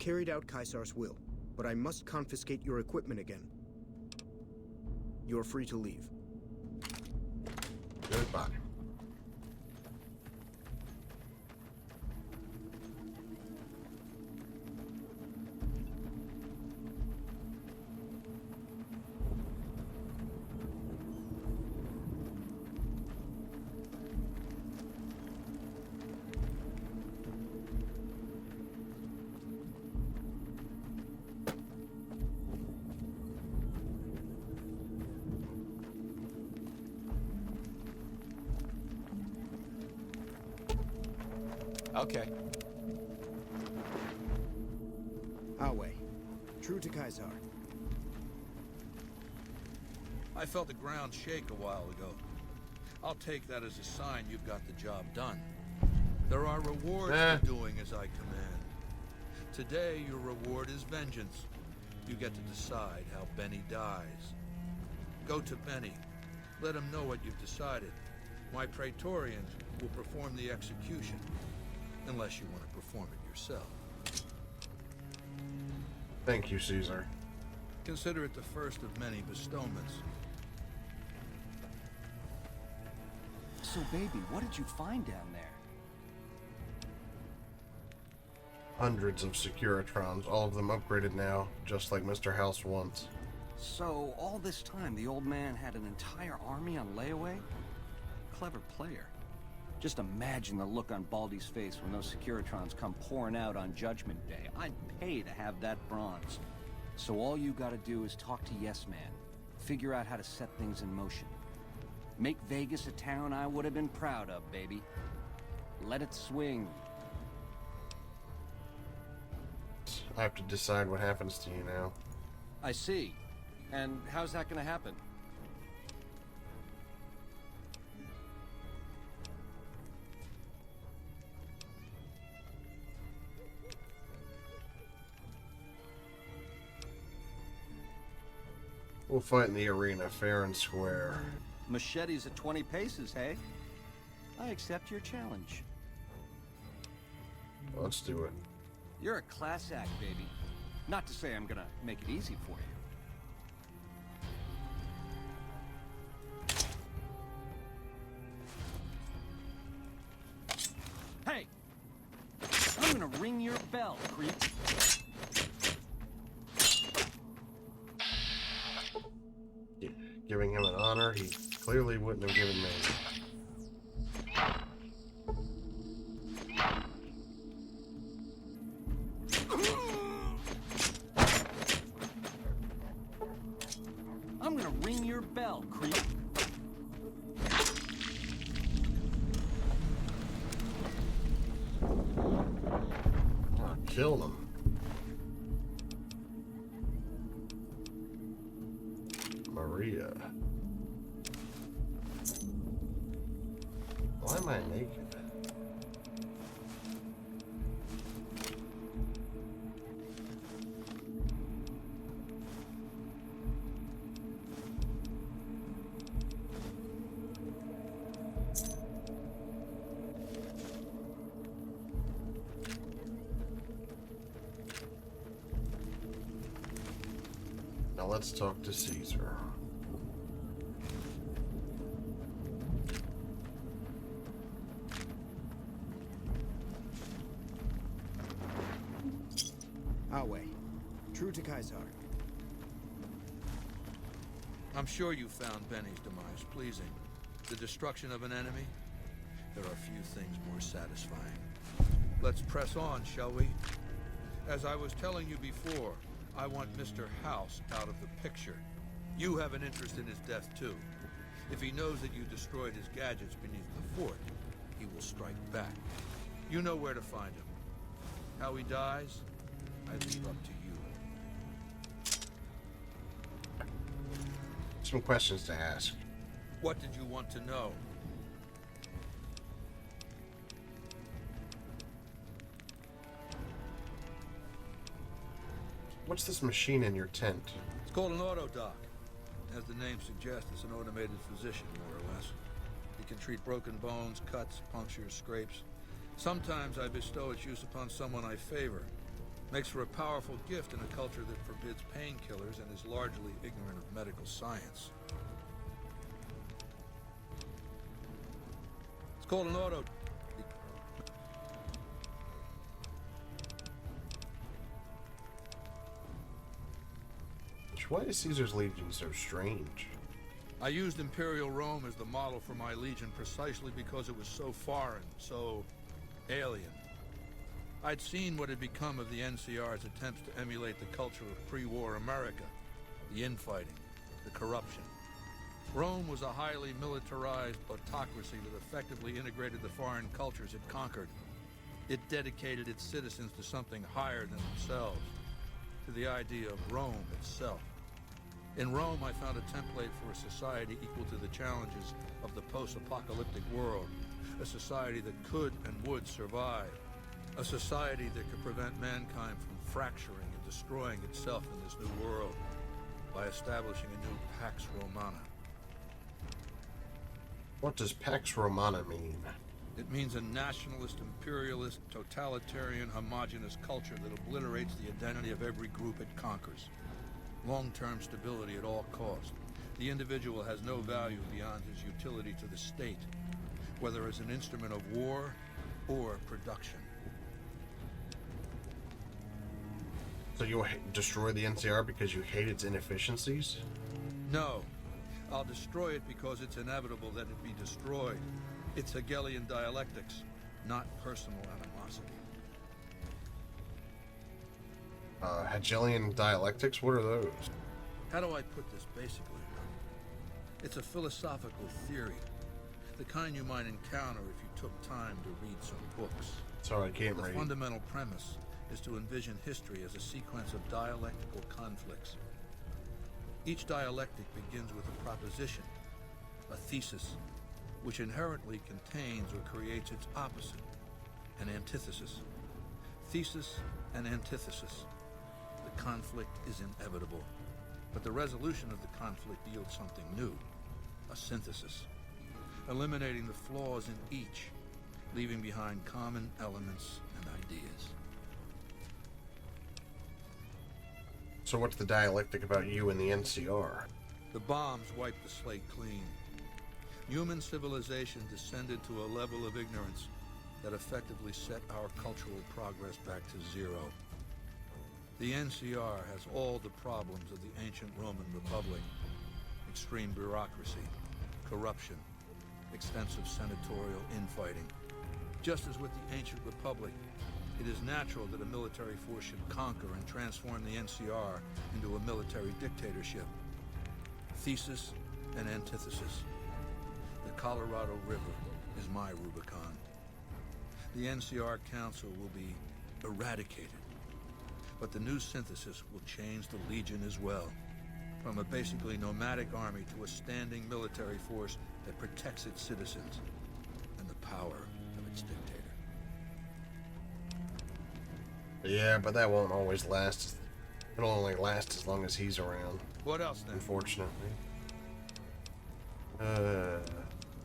carried out Caesar's will, but I must confiscate your equipment again. You're free to leave. Goodbye. Okay. Our way. True to Caesar. I felt the ground shake a while ago. I'll take that as a sign you've got the job done. There are rewards for doing as I command. Today, your reward is vengeance. You get to decide how Benny dies. Go to Benny. Let him know what you've decided. My Praetorians will perform the execution. Unless you want to perform it yourself. Thank you, Caesar. Consider it the first of many bestowments. So, baby, what did you find down there? Hundreds of Securitrons, all of them upgraded now, just like Mr. House once. So, all this time, the old man had an entire army on layaway? Clever player. Just imagine the look on Baldy's face when those Securitrons come pouring out on Judgment Day. I'd pay to have that bronze. So all you gotta do is talk to Yes Man. Figure out how to set things in motion. Make Vegas a town I would have been proud of, baby. Let it swing. I have to decide what happens to you now. I see. And how's that gonna happen? We'll fight in the arena, fair and square. Machetes at 20 paces, hey? I accept your challenge. Let's do it. You're a class act, baby. Not to say I'm gonna make it easy for you. Hey! I'm gonna ring your bell, creep. Giving him an honor he clearly wouldn't have given me. I'm gonna ring your bell, creep. Kill him. Maria. Why am I naked? Now let's talk to Caesar. Our way. True to Caesar. I'm sure you found Benny's demise pleasing. The destruction of an enemy? There are few things more satisfying. Let's press on, shall we? As I was telling you before, I want Mr. House out of the picture. You have an interest in his death, too. If he knows that you destroyed his gadgets beneath the fort, he will strike back. You know where to find him. How he dies, I leave up to you. Some questions to ask. What did you want to know? What's this machine in your tent? It's called an autodoc. As the name suggests, it's an automated physician, more or less. It can treat broken bones, cuts, punctures, scrapes. Sometimes I bestow its use upon someone I favor. Makes for a powerful gift in a culture that forbids painkillers and is largely ignorant of medical science. It's called an auto... Why is Caesar's Legion so strange? I used Imperial Rome as the model for my legion precisely because it was so foreign, so alien. I'd seen what had become of the NCR's attempts to emulate the culture of pre-war America, the infighting, the corruption. Rome was a highly militarized autocracy that effectively integrated the foreign cultures it conquered. It dedicated its citizens to something higher than themselves, to the idea of Rome itself. In Rome, I found a template for a society equal to the challenges of the post-apocalyptic world, a society that could and would survive, a society that could prevent mankind from fracturing and destroying itself in this new world by establishing a new Pax Romana. What does Pax Romana mean? It means a nationalist, imperialist, totalitarian, homogenous culture that obliterates the identity of every group it conquers. Long-term stability at all costs. The individual has no value beyond his utility to the state, whether as an instrument of war or production. So you'll destroy the NCR because you hate its inefficiencies? No. I'll destroy it because it's inevitable that it be destroyed. It's Hegelian dialectics, not personal animosity. Hegelian dialectics? What are those? How do I put this basically? It's a philosophical theory, the kind you might encounter if you took time to read some books. Sorry, I can't The read. fundamental premise is to envision history as a sequence of dialectical conflicts. Each dialectic begins with a proposition, a thesis, which inherently contains or creates its opposite, an antithesis. Thesis and antithesis. The conflict is inevitable, but the resolution of the conflict yields something new, a synthesis, eliminating the flaws in each, leaving behind common elements and ideas. So what's the dialectic about you and the NCR? The bombs wiped the slate clean. Human civilization descended to a level of ignorance that effectively set our cultural progress back to zero. The NCR has all the problems of the ancient Roman Republic: extreme bureaucracy, corruption, extensive senatorial infighting. Just as with the ancient Republic, it is natural that a military force should conquer and transform the NCR into a military dictatorship. Thesis and antithesis. The Colorado River is my Rubicon. The NCR Council will be eradicated, but the new synthesis will change the Legion as well, from a basically nomadic army to a standing military force that protects its citizens and the power of its dictator. Yeah, but that won't always last. It'll only last as long as he's around. What else then? Unfortunately.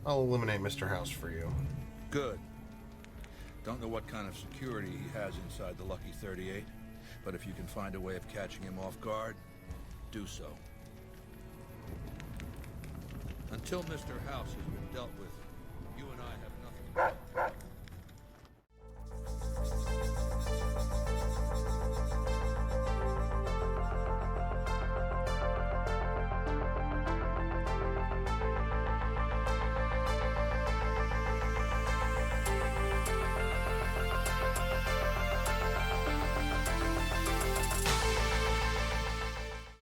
I'll eliminate Mr. House for you. Good. Don't know what kind of security he has inside the Lucky 38, but if you can find a way of catching him off guard, do so. Until Mr. House has been dealt with, you and I